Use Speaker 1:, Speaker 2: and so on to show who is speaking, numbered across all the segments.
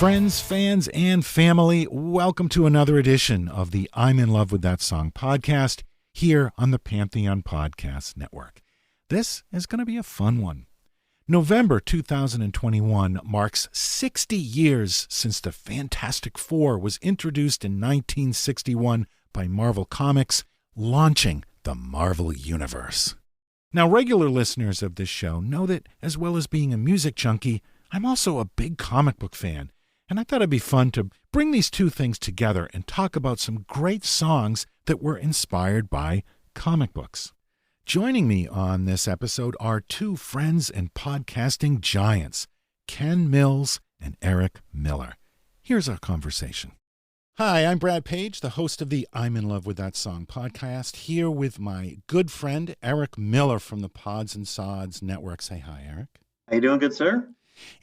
Speaker 1: Friends, fans, and family, welcome to another edition of the I'm in Love with That Song podcast here on the Pantheon Podcast Network. This is going to be a fun one. November 2021 marks 60 years since the Fantastic Four was introduced in 1961 by Marvel Comics, launching the Marvel Universe. Now, regular listeners of this show know that, as well as being a music junkie, I'm also a big comic book fan. And I thought it'd be fun to bring these two things together and talk about some great songs that were inspired by comic books. Joining me on this episode are two friends and podcasting giants, Ken Mills and Eric Miller. Here's our conversation. Hi, I'm Brad Page, the host of the I'm in Love with That Song podcast, here with my good friend Eric Miller from the Pods and Sods network. Say hi, Eric.
Speaker 2: How you doing, good sir?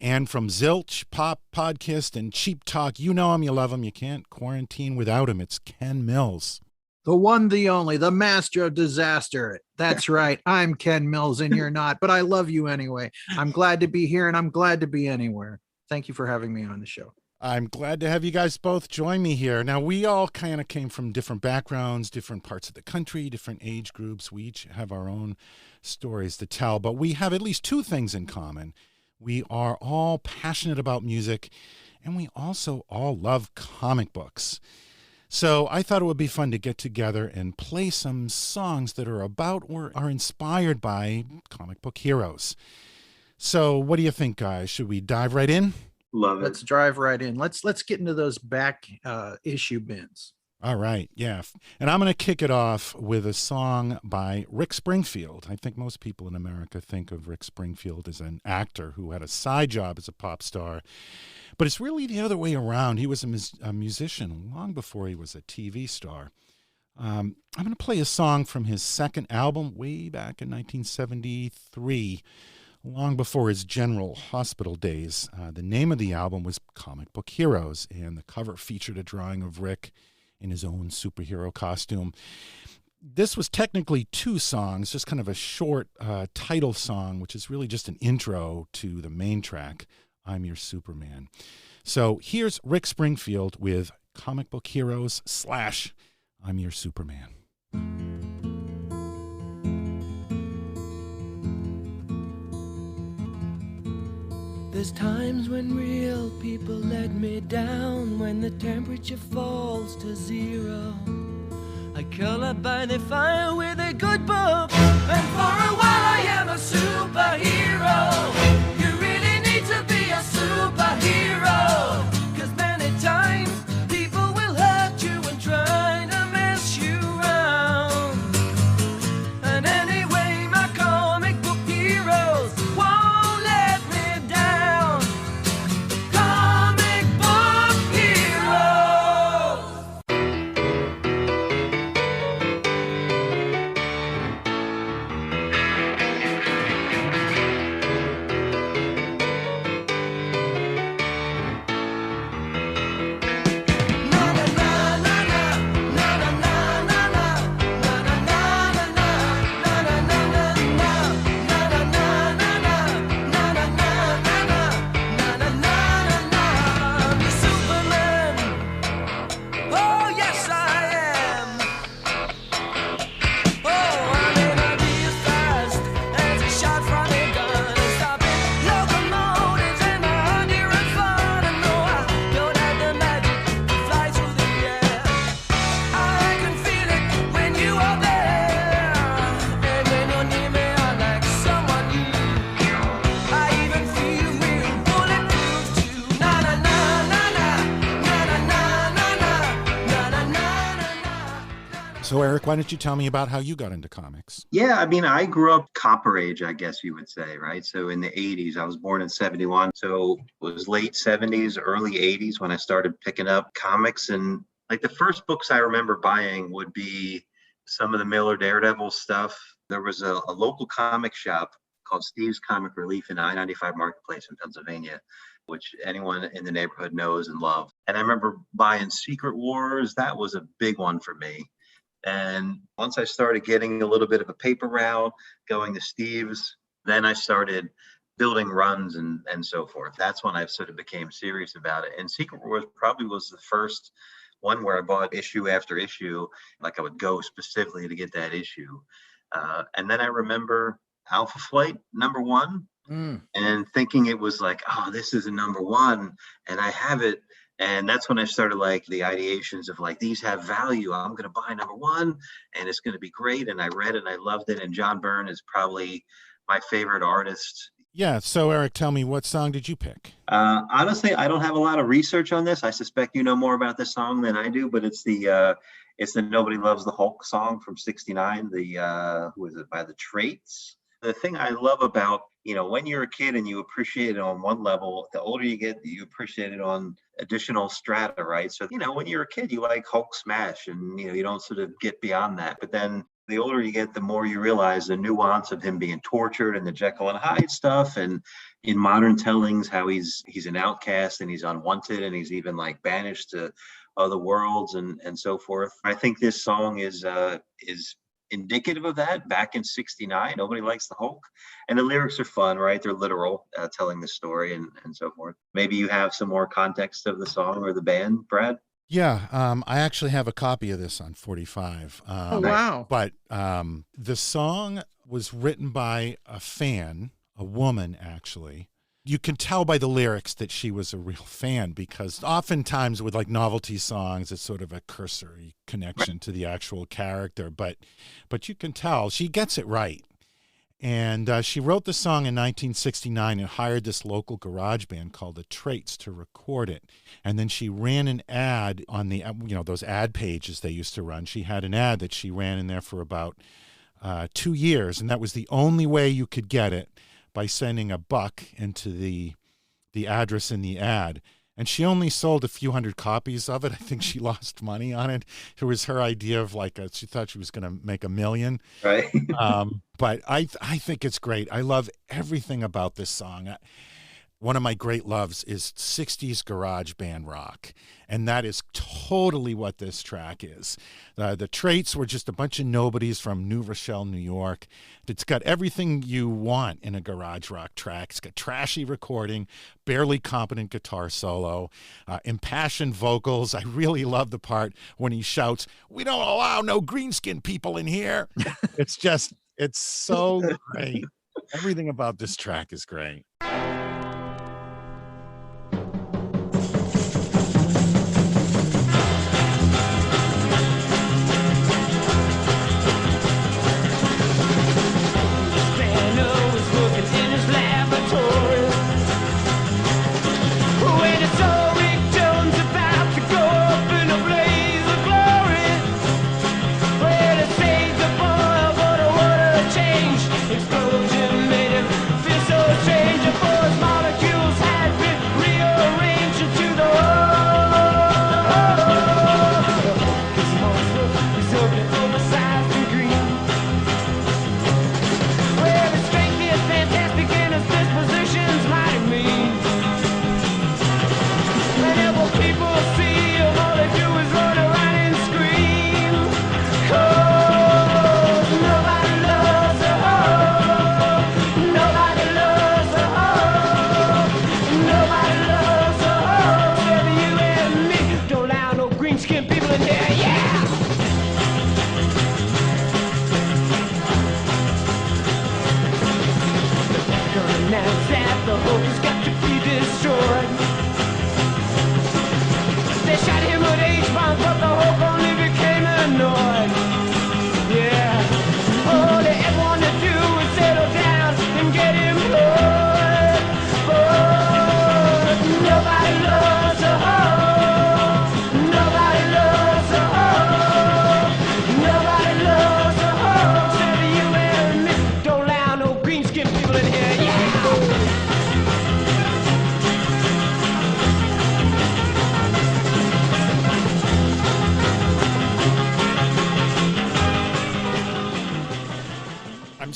Speaker 1: And from Zilch, PodKISSt, and Cheap Talk, you know him, you love him, you can't quarantine without him. It's Ken Mills.
Speaker 3: The one, the only, the master of disaster. That's right. I'm Ken Mills and you're not, but I love you anyway. I'm glad to be here and I'm glad to be anywhere. Thank you for having me on the show.
Speaker 1: I'm glad to have you guys both join me here. Now, we all kind of came from different backgrounds, different parts of the country, different age groups. We each have our own stories to tell, but we have at least two things in common. We are all passionate about music, and we also all love comic books. So I thought it would be fun to get together and play some songs that are about or are inspired by comic book heroes. So what do you think, guys? Should we dive right in?
Speaker 2: Love it.
Speaker 3: Let's drive right in. Let's get into those back issue bins.
Speaker 1: All right, yeah. And I'm going to kick it off with a song by Rick Springfield. I think most people in America think of Rick Springfield as an actor who had a side job as a pop star. But it's really the other way around. He was a musician long before he was a TV star. I'm going to play a song from his second album way back in 1973, long before his General Hospital days. The name of the album was Comic Book Heroes, and the cover featured a drawing of Rick in his own superhero costume. This was technically two songs, just kind of a short title song, which is really just an intro to the main track, I'm Your Superman. So here's Rick Springfield with Comic Book Heroes / I'm Your Superman.
Speaker 4: There's times when real people let me down, when the temperature falls to 0. I curl up by the fire with a good book, and for a while I am a superhero. You really need to be a superhero, 'cause many times people will hurt you and try to mess you around. And anyway, my comic book heroes won't let me down. Comic book heroes.
Speaker 1: So Eric, why don't you tell me about how you got into comics?
Speaker 2: Yeah, I mean, I grew up copper age, I guess you would say, right? So in the 80s, I was born in 71. So it was late 70s, early 80s when I started picking up comics. And like the first books I remember buying would be some of the Miller Daredevil stuff. There was a local comic shop called Steve's Comic Relief in I-95 Marketplace in Pennsylvania, which anyone in the neighborhood knows and loves. And I remember buying Secret Wars. That was a big one for me. And once I started getting a little bit of a paper route, going to Steve's, then I started building runs and so forth. That's when I sort of became serious about it. And Secret Wars probably was the first one where I bought issue after issue. Like I would go specifically to get that issue. And then I remember Alpha Flight #1 and thinking it was like, oh, this is a #1 and I have it. And that's when I started like the ideations of like, these have value. I'm going to buy #1 and it's going to be great. And I read it and I loved it. And John Byrne is probably my favorite artist.
Speaker 1: Yeah. So Eric, tell me, what song did you pick?
Speaker 2: Honestly, I don't have a lot of research on this. I suspect you know more about this song than I do, but it's the Nobody Loves the Hulk song from '69. Who is it, by the Traits? The thing I love about, when you're a kid and you appreciate it on one level, the older you get, you appreciate it on additional strata, right? So, when you're a kid, you like Hulk smash and, you don't sort of get beyond that. But then the older you get, the more you realize the nuance of him being tortured and the Jekyll and Hyde stuff. And in modern tellings, how he's an outcast and he's unwanted and he's even like banished to other worlds and so forth. I think this song is indicative of that. Back in '69, Nobody Likes the Hulk, and the lyrics are fun, right? They're literal, telling the story and so forth. Maybe you have some more context of the song or the band, Brad?
Speaker 1: Yeah, I actually have a copy of this on 45.
Speaker 3: Oh, wow.
Speaker 1: But the song was written by a fan, a woman, actually. You can tell by the lyrics that she was a real fan, because oftentimes with like novelty songs, it's sort of a cursory connection to the actual character. But you can tell she gets it right. And she wrote the song in 1969 and hired this local garage band called the Traits to record it. And then she ran an ad on the, those ad pages they used to run. She had an ad that she ran in there for about 2 years. And that was the only way you could get it, by sending $1 into the address in the ad. And she only sold a few hundred copies of it. I think she lost money on it. It was her idea of she thought she was going to make $1 million.
Speaker 2: Right.
Speaker 1: But I think it's great. I love everything about this song. One of my great loves is 60s garage band rock. And that is totally what this track is. The Traits were just a bunch of nobodies from New Rochelle, New York. It's got everything you want in a garage rock track. It's got trashy recording, barely competent guitar solo, impassioned vocals. I really love the part when he shouts, "We don't allow no green-skinned people in here." It's so great. Everything about this track is great.
Speaker 4: Explosion made him feel so strange.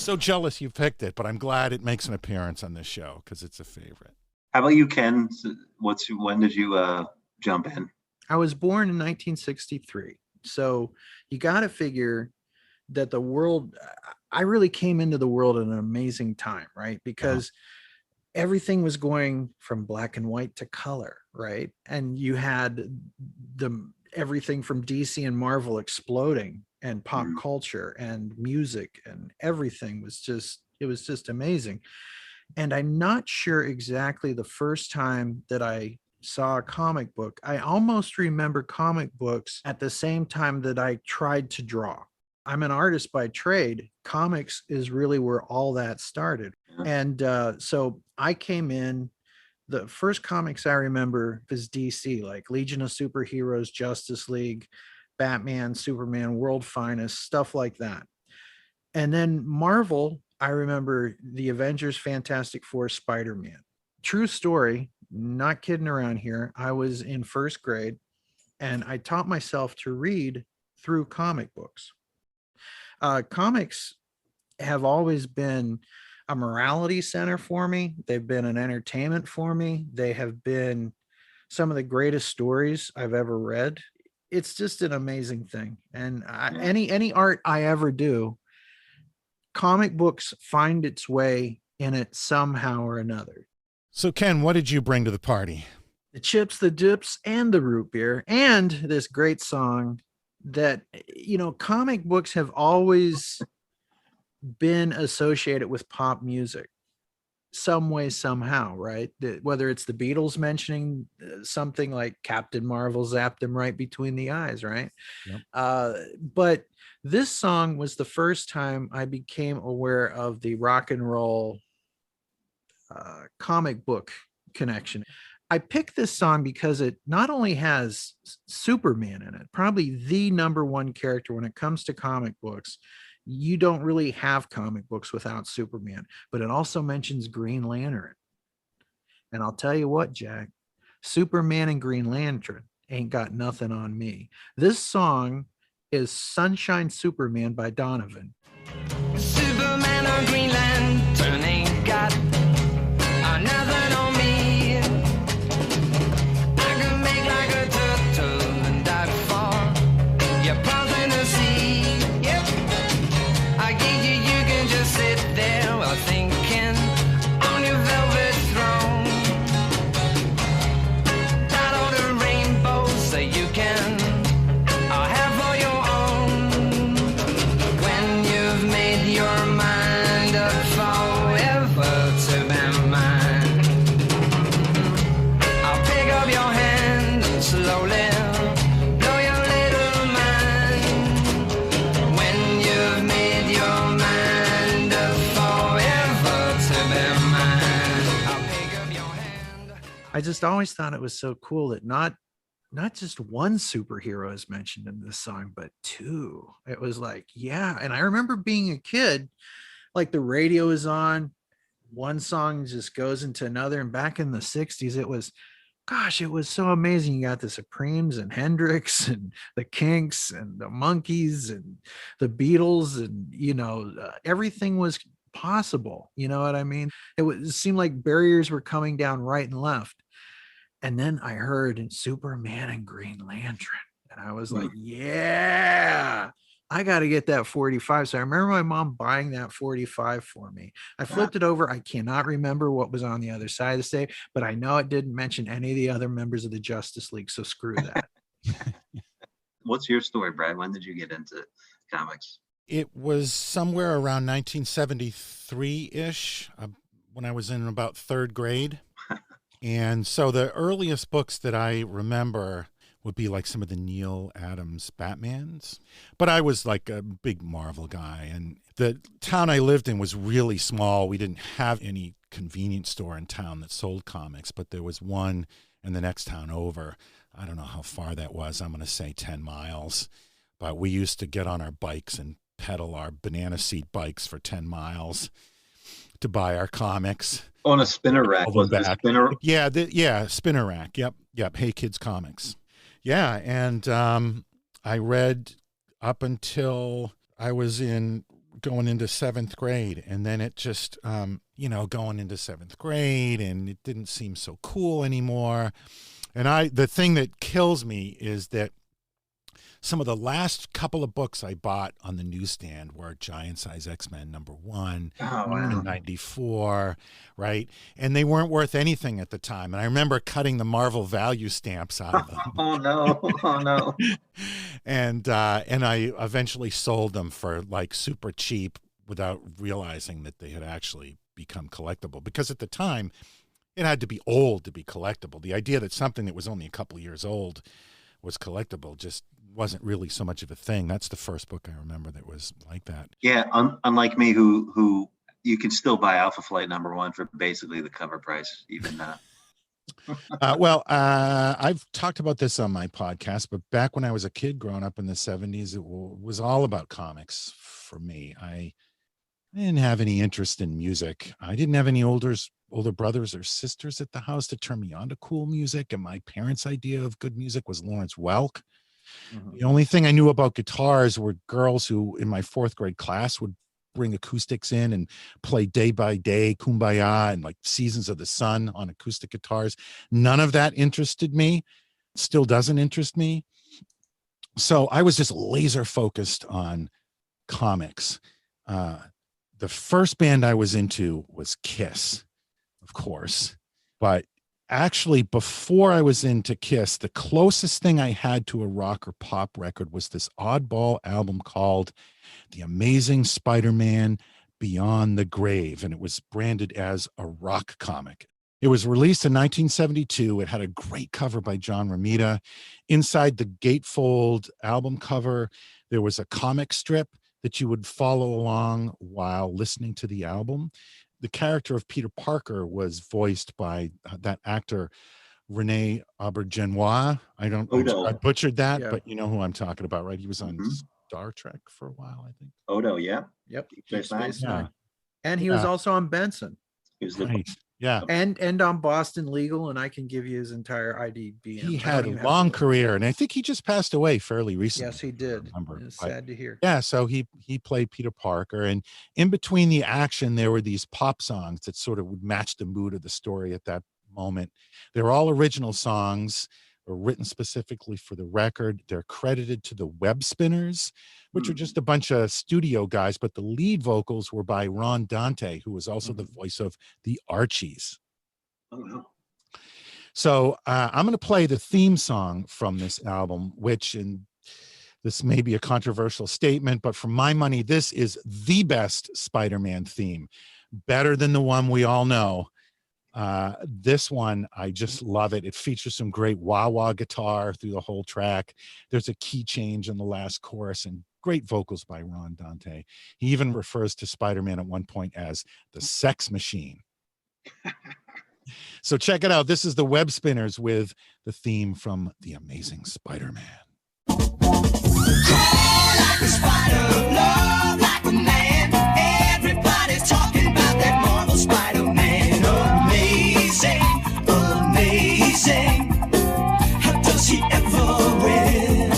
Speaker 1: so jealous you picked it, but I'm glad it makes an appearance on this show because it's a favorite.
Speaker 2: How about you, Ken? When did you jump in?
Speaker 3: I was born in 1963. So you got to figure that the world, I really came into the world at an amazing time, right? Because everything was going from black and white to color, right? And you had everything from DC and Marvel exploding, and pop culture and music, and everything was just amazing. And I'm not sure exactly the first time that I saw a comic book. I almost remember comic books at the same time that I tried to draw. I'm an artist by trade. Comics is really where all that started. And so I came in, the first comics I remember was DC, like Legion of Superheroes, Justice League, Batman, Superman, World Finest, stuff like that. And then Marvel, I remember the Avengers, Fantastic Four, Spider-Man. True story, not kidding around here. I was in first grade and I taught myself to read through comic books. Comics have always been a morality center for me. They've been an entertainment for me. They have been some of the greatest stories I've ever read. It's just an amazing thing. And any art I ever do, comic books find its way in it somehow or another.
Speaker 1: So, Ken, what did you bring to the party?
Speaker 3: The chips, the dips, and the root beer, and this great song that, comic books have always been associated with pop music some way, somehow, right? Whether it's the Beatles mentioning something like Captain Marvel zapped them right between the eyes, right? Yep. But this song was the first time I became aware of the rock and roll comic book connection. I picked this song because it not only has Superman in it, probably the number one character when it comes to comic books. You don't really have comic books without Superman, but it also mentions Green Lantern. And I'll tell you what, Jack, Superman and Green Lantern ain't got nothing on me. This song is Sunshine Superman by Donovan.
Speaker 4: Superman or Green Lantern ain't got nothing on me. I can make like a turtle and dive for your paws in the sea. Yep. I get you, you can just sit there while thinking on your velvet throne. That all the rainbows that you can have for your own. When you've made your mind up forever to be mine, I'll pick up your hand and slowly blow your little mind. When you've made your mind up forever to be mine, I'll pick up your hand.
Speaker 3: I just always thought it was so cool that not just one superhero is mentioned in this song, but two. It was like, yeah. And I remember being a kid, like the radio is on, one song just goes into another. And back in the 60s, it was so amazing. You got the Supremes and Hendrix and the Kinks and the Monkees and the Beatles, and everything was possible. You know what I mean? It seemed like barriers were coming down right and left. And then I heard Superman and Green Lantern, and I was like, yeah, I got to get that 45. So I remember my mom buying that 45 for me. I flipped it over. I cannot remember what was on the other side of the state, but I know it didn't mention any of the other members of the Justice League. So screw that.
Speaker 2: What's your story, Brad? When did you get into comics?
Speaker 1: It was somewhere around 1973-ish, when I was in about third grade. And so the earliest books that I remember would be like some of the Neil Adams Batmans. But I was like a big Marvel guy. And the town I lived in was really small. We didn't have any convenience store in town that sold comics, but there was one in the next town over. I don't know how far that was. I'm going to say 10 miles. But we used to get on our bikes and pedal our banana seat bikes for 10 miles to buy our comics.
Speaker 2: On a spinner rack. Was it a spinner?
Speaker 1: Yeah, spinner rack. Yep. Hey Kids Comics. Yeah, and I read up until I was going into seventh grade, and then it just, going into seventh grade, and it didn't seem so cool anymore. And the thing that kills me is that some of the last couple of books I bought on the newsstand were Giant Size X-Men #1
Speaker 2: Oh, wow.
Speaker 1: in 94, right? And they weren't worth anything at the time. And I remember cutting the Marvel value stamps out of them.
Speaker 2: Oh, no. Oh, no.
Speaker 1: And I eventually sold them for like super cheap without realizing that they had actually become collectible. Because at the time, it had to be old to be collectible. The idea that something that was only a couple of years old was collectible just wasn't really so much of a thing. That's the first book I remember that was like that.
Speaker 2: Yeah, unlike me, who you can still buy Alpha Flight #1 for basically the cover price, even
Speaker 1: I've talked about this on my podcast, but back when I was a kid growing up in the 70s, it was all about comics for me. I didn't have any interest in music. I didn't have any older brothers or sisters at the house to turn me on to cool music. And my parents' idea of good music was Lawrence Welk.
Speaker 3: Mhm.
Speaker 1: The only thing I knew about guitars were girls who in my 4th grade class would bring acoustics in and play Day by Day, Kumbaya, and like Seasons of the Sun on acoustic guitars. None of that interested me. Still doesn't interest me. So I was just laser focused on comics. The first band I was into was KISS, of course. But actually, before I was into KISS, the closest thing I had to a rock or pop record was this oddball album called The Amazing Spider-Man Beyond the Grave. And it was branded as a rock comic. It was released in 1972. It had a great cover by John Romita. Inside the gatefold album cover, there was a comic strip that you would follow along while listening to the album. The character of Peter Parker was voiced by that actor, Rene Auberjonois. I butchered that,
Speaker 3: Yeah.
Speaker 1: but you know who I'm talking about, right? He was on
Speaker 2: Mhm.
Speaker 1: Star Trek for a while, I think.
Speaker 2: Odo, yeah.
Speaker 3: Yep.
Speaker 2: Deep
Speaker 3: Deep
Speaker 2: Space Nine.
Speaker 3: Space Nine. And he was also on Benson
Speaker 2: He was the
Speaker 1: Right. Yeah.
Speaker 3: and on Boston Legal, and I can give you his entire IDB.
Speaker 1: He had a long career, and I think he just passed away fairly recently.
Speaker 3: Yes, he did.
Speaker 1: Remember,
Speaker 3: It's
Speaker 1: but
Speaker 3: sad to hear.
Speaker 1: yeah, so he played Peter Parker, and in between the action, there were these pop songs that sort of would match the mood of the story at that moment. They're all original songs, were written specifically for the record. They're credited to the Web Spinners, which are just a bunch of studio guys, but the lead vocals were by Ron Dante, who was also the voice of the Archies.
Speaker 2: Oh, no.
Speaker 1: So I'm going to play the theme song from this album, which, and this may be a controversial statement, but for my money, this is the best Spider-Man theme, better than the one we all know. This one, I just love it. It features some great wah-wah guitar through the whole track. There's a key change in the last chorus and great vocals by Ron Dante. He even refers to Spider-Man at one point as the sex machine. So check it out. This is the Web Spinners with the theme from The Amazing Spider-Man.
Speaker 4: Crawl like a spider, love like a man. Everybody's talking about that Marvel Spider-Man. Amazing, amazing. How does he ever win?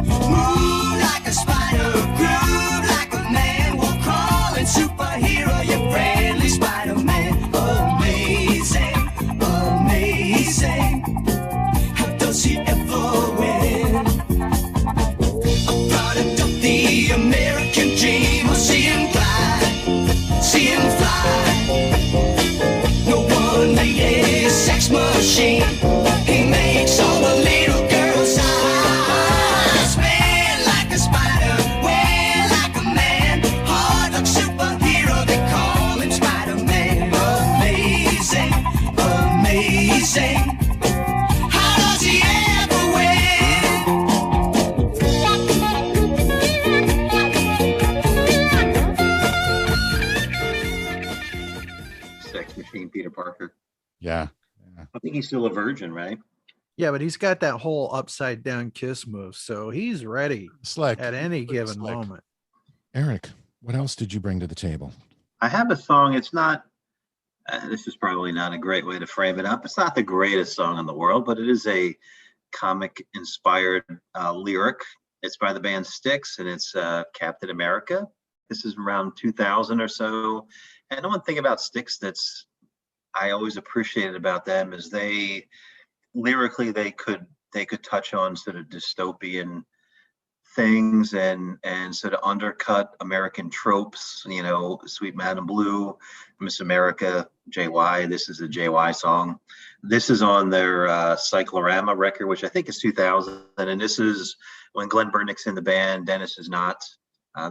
Speaker 4: Move like a spider, groove like a man. Walk crawling superhero, your friendly Spider-Man. Amazing, amazing. How does he ever win? Product of the American dream. I see him fly. No one made a sex machine. He makes all the little girls eyes. Man like a spider, wear like a man. Hard like superhero, they call him Spider-Man. Amazing, amazing. How does he ever win?
Speaker 2: Sex Machine Peter Parker.
Speaker 1: Yeah.
Speaker 2: I think he's still a virgin, right?
Speaker 3: Yeah, but he's got that whole upside down kiss move, so he's ready
Speaker 1: Slick.
Speaker 3: at any
Speaker 1: Pretty
Speaker 3: given
Speaker 1: slick.
Speaker 3: moment.
Speaker 1: Eric, what else did you bring to the table?
Speaker 2: I have a song. It's not, this is probably not a great way to frame it up. It's not the greatest song in the world, but it is a comic inspired lyric. It's by the band Styx, and it's Captain America. This is around 2000 or so. And the one thing about Styx that's I always appreciated about them is they lyrically they could touch on sort of dystopian things and sort of undercut American tropes, Sweet Madam Blue, Miss America, JY. This is a JY song. This is on their Cyclorama record, which I think is 2000. And this is when Glenn Burnick's in the band, Dennis is not.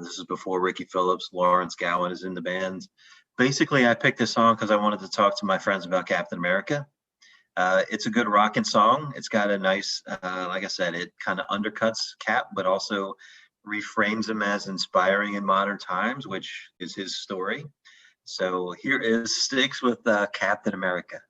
Speaker 2: This is before Ricky Phillips, Lawrence Gowan is in the band. Basically, I picked this song because I wanted to talk to my friends about Captain America. It's a good rocking song. It's got a nice, like I said, it kind of undercuts Cap, but also reframes him as inspiring in modern times, which is his story. So here is Sticks with Captain America.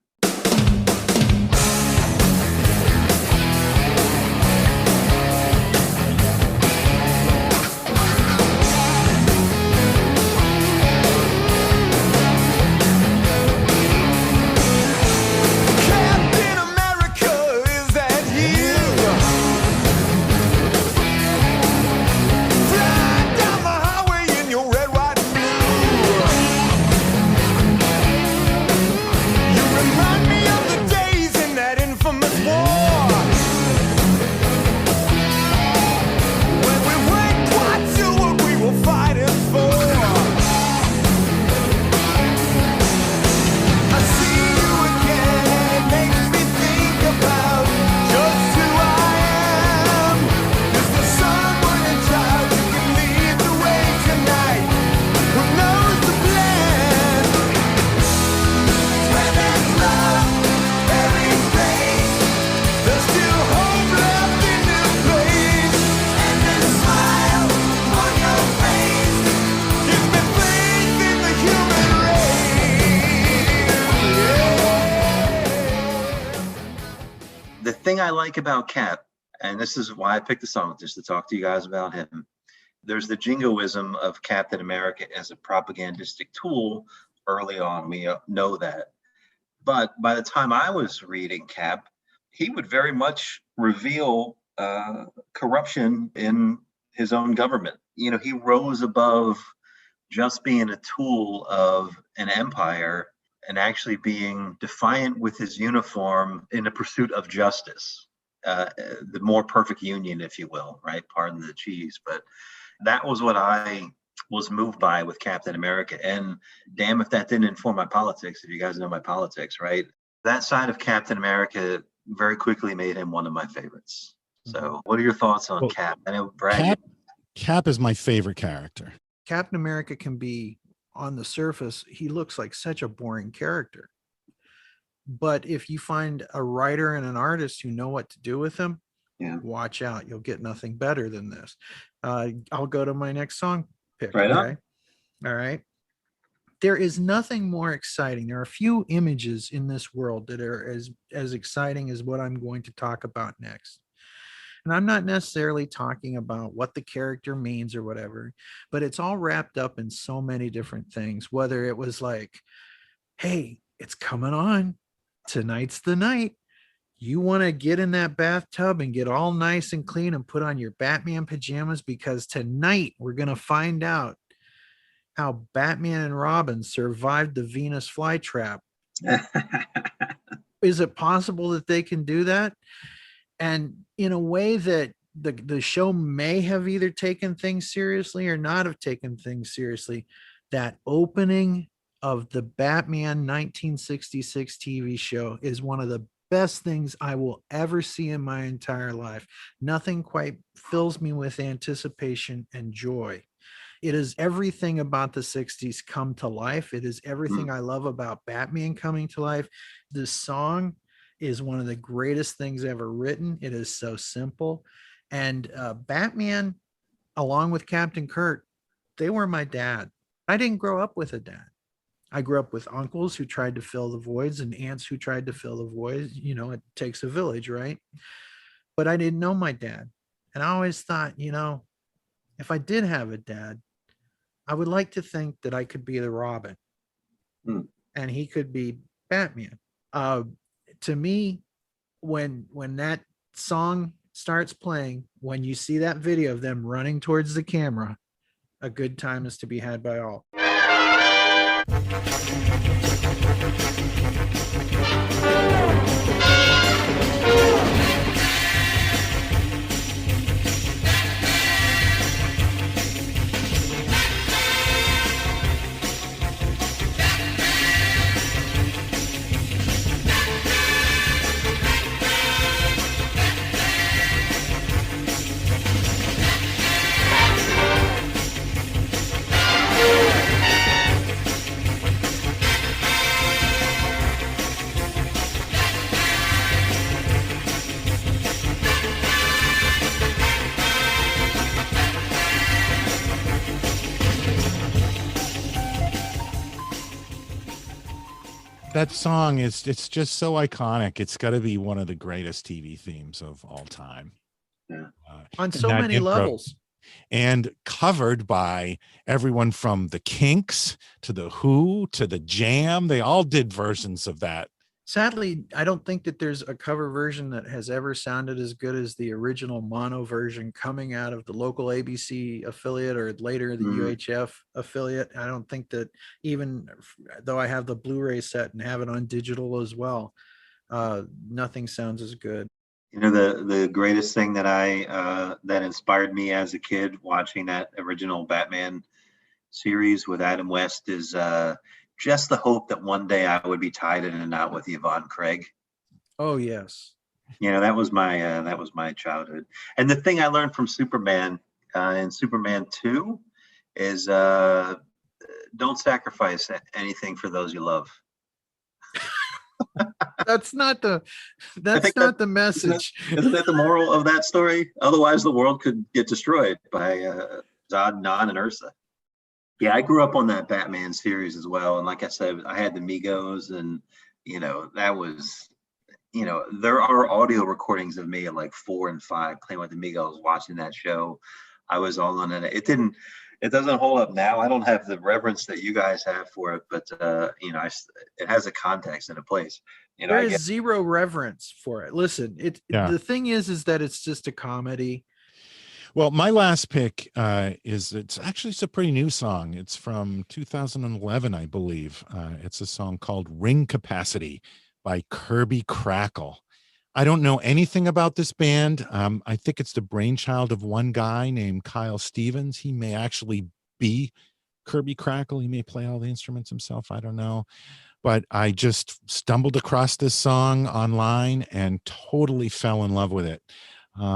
Speaker 2: The thing I like about Cap, and this is why I picked the song, just to talk to you guys about him. There's the jingoism of Captain America as a propagandistic tool early on. We know that. But by the time I was reading Cap, he would very much reveal corruption in his own government. He rose above just being a tool of an empire and actually being defiant with his uniform in the pursuit of justice, the more perfect union, if you will, right? Pardon the cheese. But that was what I was moved by with Captain America. And damn if that didn't inform my politics, if you guys know my politics, right? That side of Captain America very quickly made him one of my favorites. So what are your thoughts on Cap? I know Brad.
Speaker 1: Cap is my favorite character.
Speaker 3: Captain America can be, on the surface, he looks like such a boring character. But if you find a writer and an artist who know what to do with him, watch out. You'll get nothing better than this. I'll go to my next song pick.
Speaker 2: Right
Speaker 3: okay? All right. There is nothing more exciting. There are a few images in this world that are as exciting as what I'm going to talk about next. And I'm not necessarily talking about what the character means or whatever, but it's all wrapped up in so many different things, whether it was like, hey, it's coming on. Tonight's the night. You want to get in that bathtub and get all nice and clean and put on your Batman pajamas, because tonight we're going to find out how Batman and Robin survived the Venus flytrap. Is it possible that they can do that? And in a way that the show may have either taken things seriously or not have taken things seriously, that opening of the Batman 1966 TV show is one of the best things I will ever see in my entire life. Nothing quite fills me with anticipation and joy. It is everything about the 60s come to life. It is everything I love about Batman coming to life. This song is one of the greatest things ever written. It is so simple. And Batman, along with Captain Kirk, they were my dad. I didn't grow up with a dad. I grew up with uncles who tried to fill the voids and aunts who tried to fill the voids. It takes a village, right? But I didn't know my dad. And I always thought, if I did have a dad, I would like to think that I could be the Robin and he could be Batman. To me, when that song starts playing, when you see that video of them running towards the camera, a good time is to be had by all.
Speaker 1: that song it's just so iconic. It's got to be one of the greatest TV themes of all time.
Speaker 2: Yeah.
Speaker 3: On so many levels.
Speaker 1: And covered by everyone from the Kinks to the Who to the Jam. They all did versions of that.
Speaker 3: Sadly, I don't think that there's a cover version that has ever sounded as good as the original mono version coming out of the local ABC affiliate or later the UHF affiliate. I don't think that, even though I have the Blu-ray set and have it on digital as well, nothing sounds as good.
Speaker 2: You know, the greatest thing that that inspired me as a kid watching that original Batman series with Adam West is just the hope that one day I would be tied in a knot with Yvonne Craig.
Speaker 3: Oh yes.
Speaker 2: You know, that was my childhood. And the thing I learned from Superman in Superman 2 is don't sacrifice anything for those you love.
Speaker 3: That's not the message.
Speaker 2: Isn't that the moral of that story? Otherwise the world could get destroyed by Zod, Non, and Ursa. Yeah, I grew up on that Batman series as well. And like I said, I had the Migos, and, you know, that was, you know, there are audio recordings of me at like 4 and 5 playing with the Migos, watching that show. I was all on it. It doesn't hold up now. I don't have the reverence that you guys have for it, but, you know, it has a context and a place. You know,
Speaker 3: there is zero reverence for it. Listen, the thing is that it's just a comedy.
Speaker 1: Well, my last pick it's a pretty new song. It's from 2011, I believe. It's a song called Ring Capacity by Kirby Crackle. I don't know anything about this band. I think it's the brainchild of one guy named Kyle Stevens. He may actually be Kirby Crackle. He may play all the instruments himself. I don't know. But I just stumbled across this song online and totally fell in love with it.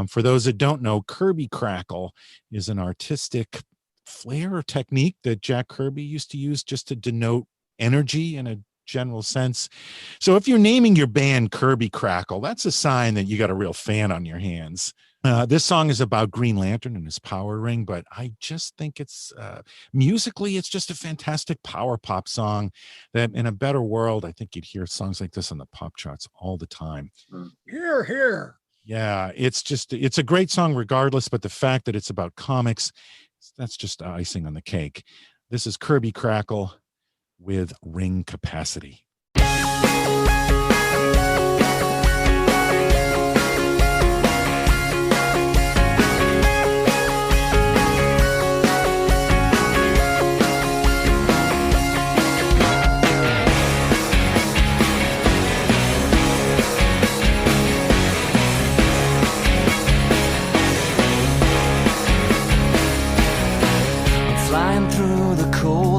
Speaker 1: For those that don't know, Kirby Crackle is an artistic flair or technique that Jack Kirby used to use just to denote energy in a general sense. So if you're naming your band Kirby Crackle, that's a sign that you got a real fan on your hands. This song is about Green Lantern and his power ring, but I just think it's musically, it's just a fantastic power pop song that in a better world, I think you'd hear songs like this on the pop charts all the time.
Speaker 3: Hear, hear.
Speaker 1: Yeah, it's a great song regardless, but the fact that it's about comics, that's just icing on the cake. This is Kirby Crackle with Ring Capacity.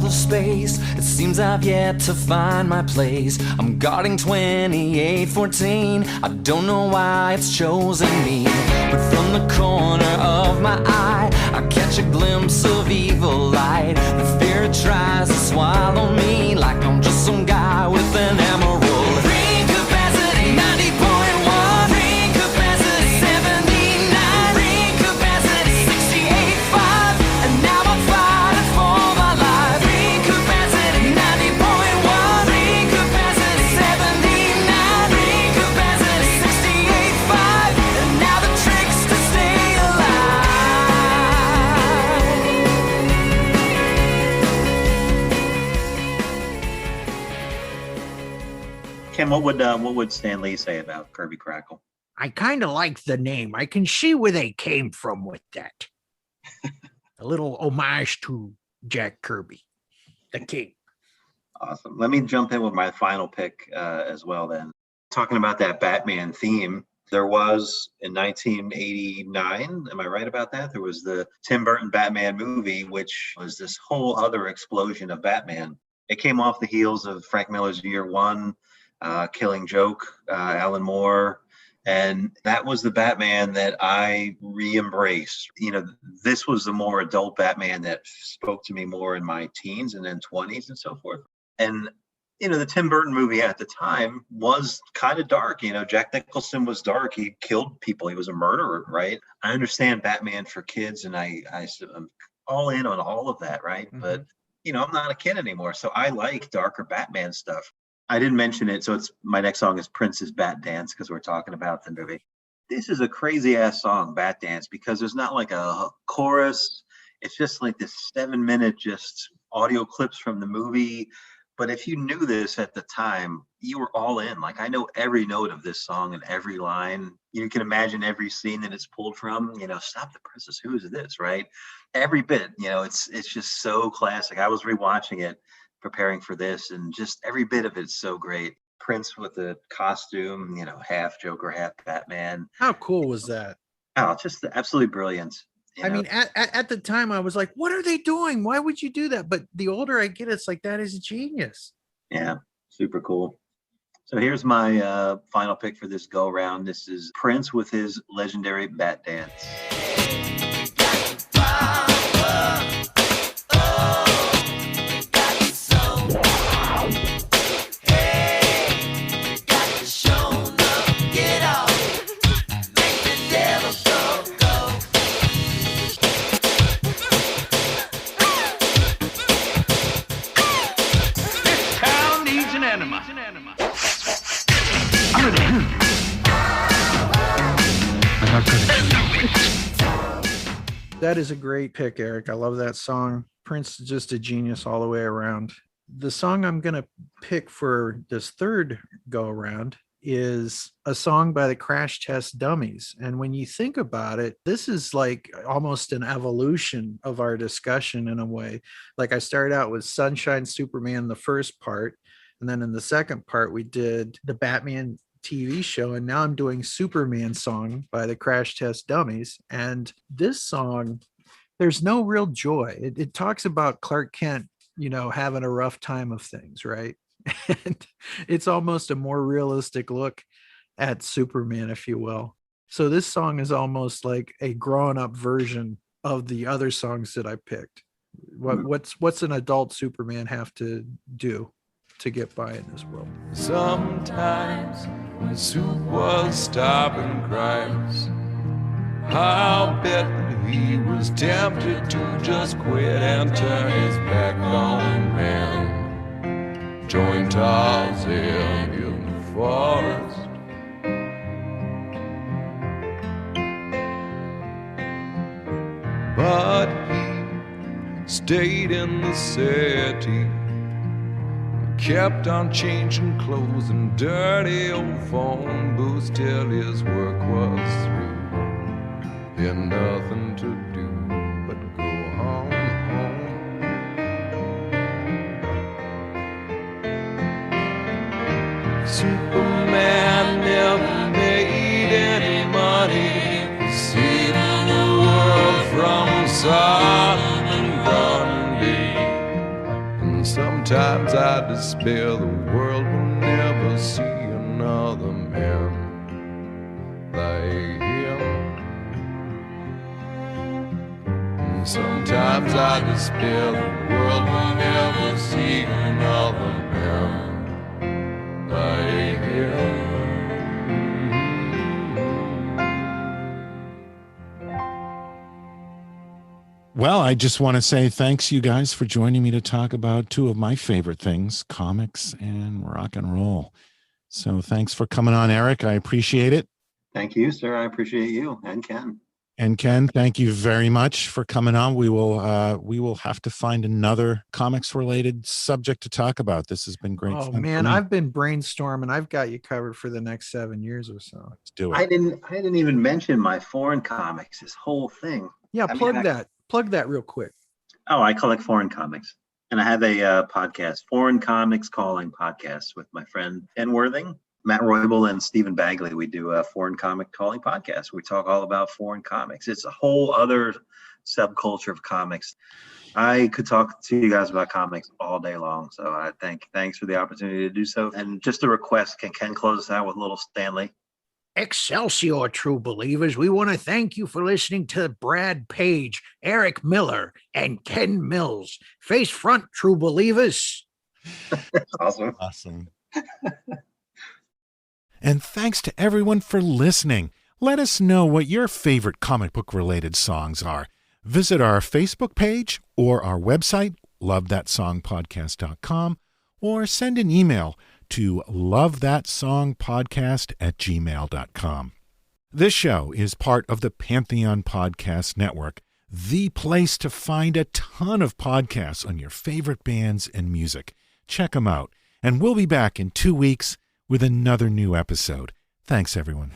Speaker 4: Space. It seems I've yet to find my place. I'm guarding 2814. I don't know why it's chosen me, but from the corner of my eye I catch a glimpse of evil light. The fear tries to swallow me like I'm just some guy with an emerald. Ring capacity 90.1. Ring capacity 79. Ring capacity 68.5. And now I'm fighting for my life. Ring capacity 90.1. Ring capacity 79. Ring capacity 68.5. And now the trick's to stay alive.
Speaker 2: Ken, what would Stan Lee say about Kirby Crackle?
Speaker 3: I kind of like the name. I can see where they came from with that. A little homage to Jack Kirby, the king.
Speaker 2: Awesome. Let me jump in with my final pick as well then. Talking about that Batman theme, there was in 1989, am I right about that? There was the Tim Burton Batman movie, which was this whole other explosion of Batman. It came off the heels of Frank Miller's Year One, Killing Joke, Alan Moore. And that was the Batman that I re-embraced. You know, this was the more adult Batman that spoke to me more in my teens and then 20s and so forth. And, you know, the Tim Burton movie at the time was kind of dark. You know, Jack Nicholson was dark. He killed people. He was a murderer, right? I understand Batman for kids, and I'm all in on all of that, right? Mm-hmm. But, you know, I'm not a kid anymore, so I like darker Batman stuff. I didn't mention it, so it's my next song is Prince's Bat Dance because we're talking about the movie. This is a crazy ass song, Bat Dance, because there's not like a chorus. It's just like this 7-minute just audio clips from the movie. But if you knew this at the time, you were all in. Like, I know every note of this song and every line. You can imagine every scene that it's pulled from. Stop the Princess, who is this, right? Every bit. It's just so classic. I was rewatching it, preparing for this, and just every bit of it's so great. Prince with the costume, half Joker, half Batman.
Speaker 3: How cool was that?
Speaker 2: Oh, just absolutely brilliant.
Speaker 3: I mean, at the time, I was like, what are they doing? Why would you do that? But the older I get, it's like, that is genius.
Speaker 2: Yeah, super cool. So here's my final pick for this go round. This is Prince with his legendary Bat Dance.
Speaker 3: That is a great pick, Eric. I love that song. Prince is just a genius all the way around. The song I'm going to pick for this third go around is a song by the Crash Test Dummies. And when you think about it, this is like almost an evolution of our discussion in a way. Like, I started out with Sunshine Superman, the first part. And then in the second part, we did the Batman TV show, and now I'm doing Superman song by the Crash Test Dummies. And this song, there's no real joy. It talks about Clark Kent, having a rough time of things, right? And it's almost a more realistic look at Superman, if you will. So this song is almost like a grown-up version of the other songs that I picked. What's an adult Superman have to do to get by in this world?
Speaker 5: Sometimes when Soup was stopping crimes, I'll bet that he was tempted to just quit and turn his back on man. Join Tarzan in the forest. But he stayed in the city, kept on changing clothes and dirty old phone booths till his work was through. He had nothing to do but go home. Superman never made any money for saving the world from Sodom and Gandhi. Sometimes I despair the world will never see another man like him. And sometimes I despair the world will never see another man like him.
Speaker 1: Well, I just want to say thanks, you guys, for joining me to talk about two of my favorite things, comics and rock and roll. So thanks for coming on, Eric. I appreciate it.
Speaker 2: Thank you, sir. I appreciate you and Ken.
Speaker 1: And Ken, thank you very much for coming on. We will have to find another comics-related subject to talk about. This has been great.
Speaker 3: Oh man, I've been brainstorming. I've got you covered for the next 7 years or so.
Speaker 1: Let's do it.
Speaker 2: I didn't even mention my foreign comics. This whole thing.
Speaker 3: Yeah, Plug that real quick.
Speaker 2: Oh, I collect foreign comics, and I have a podcast, Foreign Comics Calling Podcast, with my friend Ken Worthing, Matt Roybal, and Stephen Bagley. We do a Foreign Comic Calling Podcast. We talk all about foreign comics. It's a whole other subculture of comics. I could talk to you guys about comics all day long, so I thanks for the opportunity to do so. And just a request, can Ken close us out with a little Stanley?
Speaker 3: Excelsior, true believers. We want to thank you for listening to Brad Page, Eric Miller, and Ken Mills. Face front, true believers.
Speaker 2: Awesome.
Speaker 1: Awesome. And thanks to everyone for listening. Let us know what your favorite comic book related songs are. Visit our Facebook page or our website, lovethatsongpodcast.com, or send an email to lovethatsongpodcast@gmail.com. This show is part of the Pantheon Podcast Network, the place to find a ton of podcasts on your favorite bands and music. Check them out. And we'll be back in 2 weeks with another new episode. Thanks, everyone.